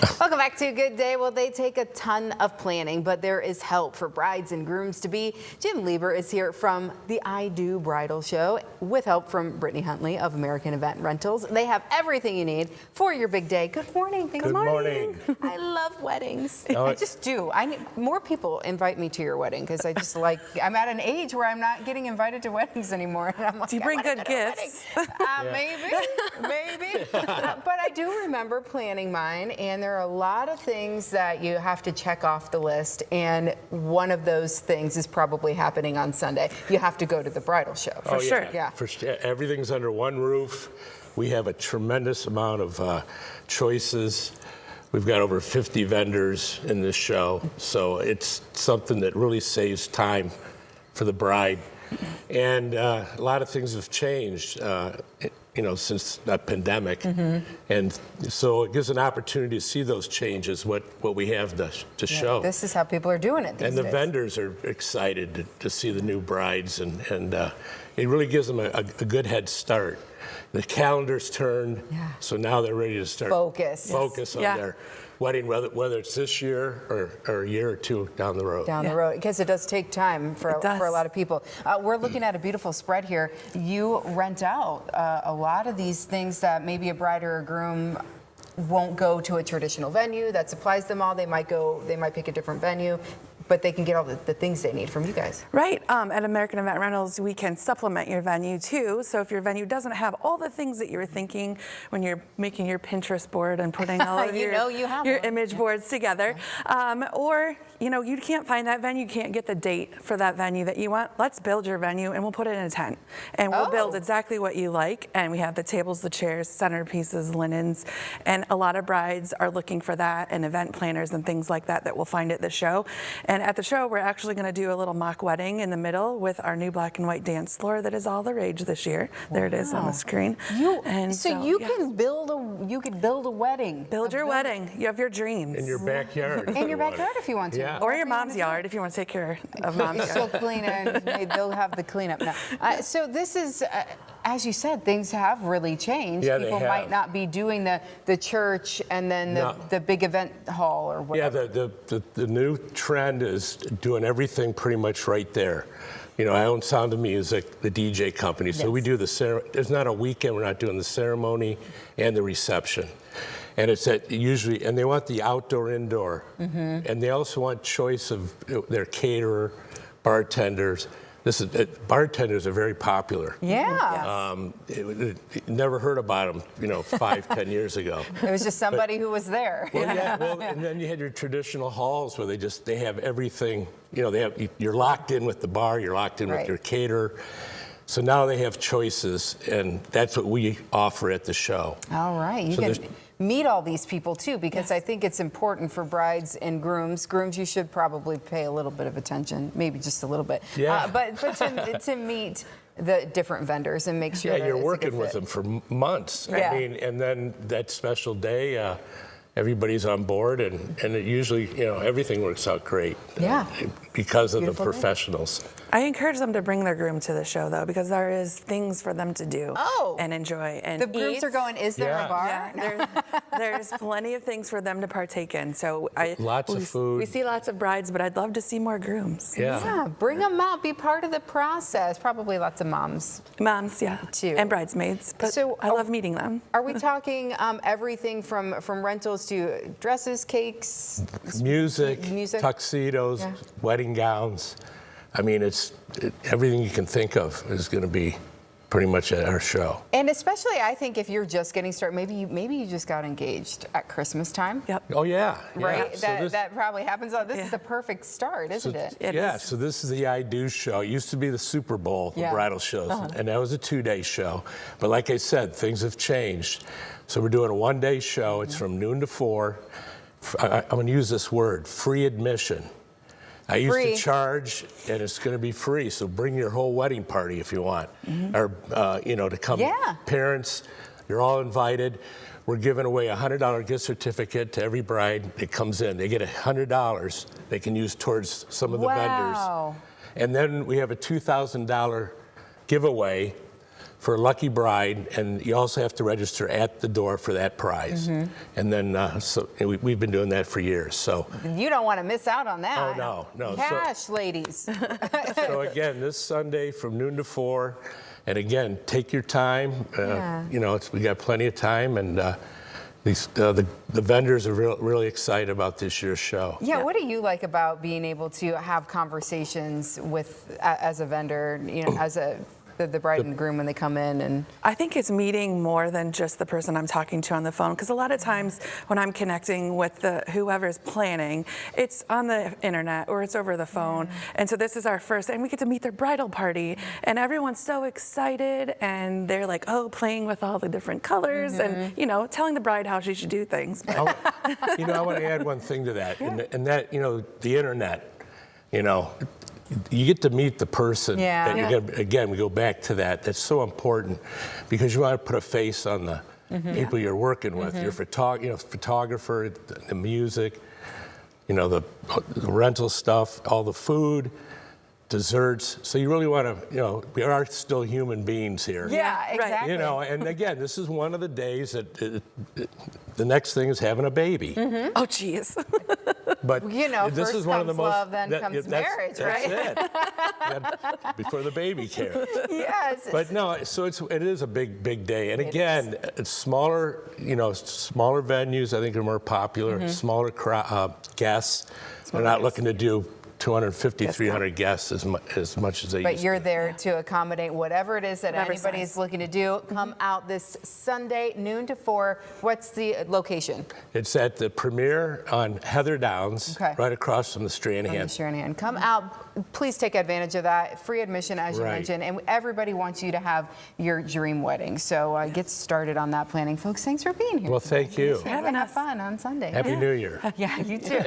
Welcome back to Good Day. Well, they take a ton of planning, but there is help for brides and grooms to be. Jim Lieber is here from the I Do Bridal Show with help from Brittany Huntley of American Event Rentals. They have everything you need for your big day. Good morning. Good morning. I love weddings. Oh, I just do. I need more people invite me to your wedding because I just like, I'm at an age where I'm not getting invited to weddings anymore. And I'm like, do you bring good gifts? Maybe. But I do remember planning mine, and there are a lot of things that you have to check off the list, and one of those things is probably happening on Sunday. You have to go to the bridal show. For sure. Yeah. For sure. Everything's under one roof. We have a tremendous amount of choices. We've got over 50 vendors in this show, so it's something that really saves time for the bride. And a lot of things have changed, since that pandemic. And so it gives an opportunity to see those changes, what we have to show. This is how people are doing it these And the days. vendors are excited to see the new brides, and it really gives them a good head start. The calendar's turned, so now they're ready to start Focus on their wedding, whether it's this year or a year or two down the road. Down the road, because it does take time for a lot of people. We're looking at a beautiful spread here. You rent out a lot of these things that maybe a bride or a groom won't go to a traditional venue that supplies them all. They might pick a different venue, but they can get all the things they need from you guys. Right. At American Event Rentals, we can supplement your venue too. So if your venue doesn't have all the things that you were thinking when you're making your Pinterest board and putting all of your image boards together, or you can't find that venue, you can't get the date for that venue that you want, let's build your venue and we'll put it in a tent. And we'll build exactly what you like. And we have the tables, the chairs, centerpieces, linens. And a lot of brides are looking for that, and event planners and things like that we'll find at the show. And at the show, we're actually going to do a little mock wedding in the middle with our new black and white dance floor that is all the rage this year. There it is on the screen. You can build a wedding. Build your wedding. You have your dreams. In your backyard. In your backyard if you want to. Yeah. Or your mom's yard if you want to take care of mom's yard. She'll clean it, and they'll have the cleanup now. So this is, as you said, things have really changed. Yeah, people might not be doing the church and then the big event hall or whatever. Yeah, the new trend is doing everything pretty much right there. I own Sound of Music, the DJ company, so we do there's not a weekend we're not doing the ceremony and the reception. And it's usually, and they want the outdoor, indoor. And they also want choice of their caterer, bartenders. Bartenders are very popular. Yeah. Never heard about them, 5-10 years ago. It was just somebody who was there. Well, and then you had your traditional halls where they have everything. You're locked in with the bar, you're locked in with your caterer. So now they have choices, and that's what we offer at the show. All right. You can meet all these people, too, because I think it's important for brides and grooms. Grooms, you should probably pay a little bit of attention, maybe just a little bit. Yeah. But to meet the different vendors and make sure that you're it's working a good with fit. them for months. Yeah. And then that special day, everybody's on board, and it usually, everything works out great. Yeah. Because of Beautiful the professionals. I encourage them to bring their groom to the show, though, because there is things for them to do and enjoy and the grooms are going, is there a bar? Yeah, there's plenty of things for them to partake in. So Lots of food. We see lots of brides, but I'd love to see more grooms. Yeah, bring them out, be part of the process. Probably lots of moms. Moms, too. And bridesmaids. But I love meeting them. Are we talking everything from rentals to dresses, cakes? Music. Tuxedos, wedding gowns. I mean, everything you can think of is going to be pretty much at our show. And especially, I think, if you're just getting started, maybe you just got engaged at Christmas time. Yep. Oh, yeah. Right? So that probably happens. This is the perfect start, isn't it? So this is the I Do show. It used to be the Super Bowl of bridal shows, and that was a 2-day show. But like I said, things have changed. So we're doing a 1-day show. It's from noon to 4. I'm going to use this word, free admission. I used to charge, and it's going to be free. So bring your whole wedding party if you want, or to come. Yeah. Parents, you're all invited. We're giving away a $100 gift certificate to every bride that comes in. They get $100 they can use towards some of the vendors. And then we have a $2,000 giveaway for a lucky bride, and you also have to register at the door for that prize. And then, we've been doing that for years. So you don't want to miss out on that. Oh, no. Cash, ladies. So again, this Sunday from noon to 4, and again, take your time. You know, we got plenty of time, and the vendors are really excited about this year's show. Yeah, what do you like about being able to have conversations with, as a vendor, you know, as the bride and groom when they come in? And I think it's meeting more than just the person I'm talking to on the phone, because a lot of times when I'm connecting with whoever's planning, it's on the internet or it's over the phone. And so this is our first, and we get to meet their bridal party, and everyone's so excited, and they're like, oh, playing with all the different colors, and you know, telling the bride how she should do things. But You know, I want to add one thing to that, and that, you know, the internet, you know, you get to meet the person that you're gonna, again, we go back to that. That's so important, because you want to put a face on the people you're working with. Your photographer, the music, you know, the rental stuff, all the food, desserts. So you really want to, you know, we are still human beings here. yeah, exactly. You know, and again, this is one of the days that the next thing is having a baby. oh, geez. But You know, this first is one of the comes most, love, then comes marriage, that's right? it. Before the baby came. Yes. But no, so it is a big day. And again, it's smaller, you know, smaller venues I think are more popular, smaller guests. They're not looking to do 250, 300 guests as much as they used But you're to. there to accommodate whatever it is that Whatever anybody's size. looking to do. Come out this Sunday, noon to 4. What's the location? It's at the Premier on Heather Downs, right across from the Stranahan. Come out. Please take advantage of that. Free admission, as you Right. mentioned. And everybody wants you to have your dream wedding. So get started on that planning. Folks, thanks for being here. Well, thank you. Have fun on Sunday. Happy New Year. Yeah, you too.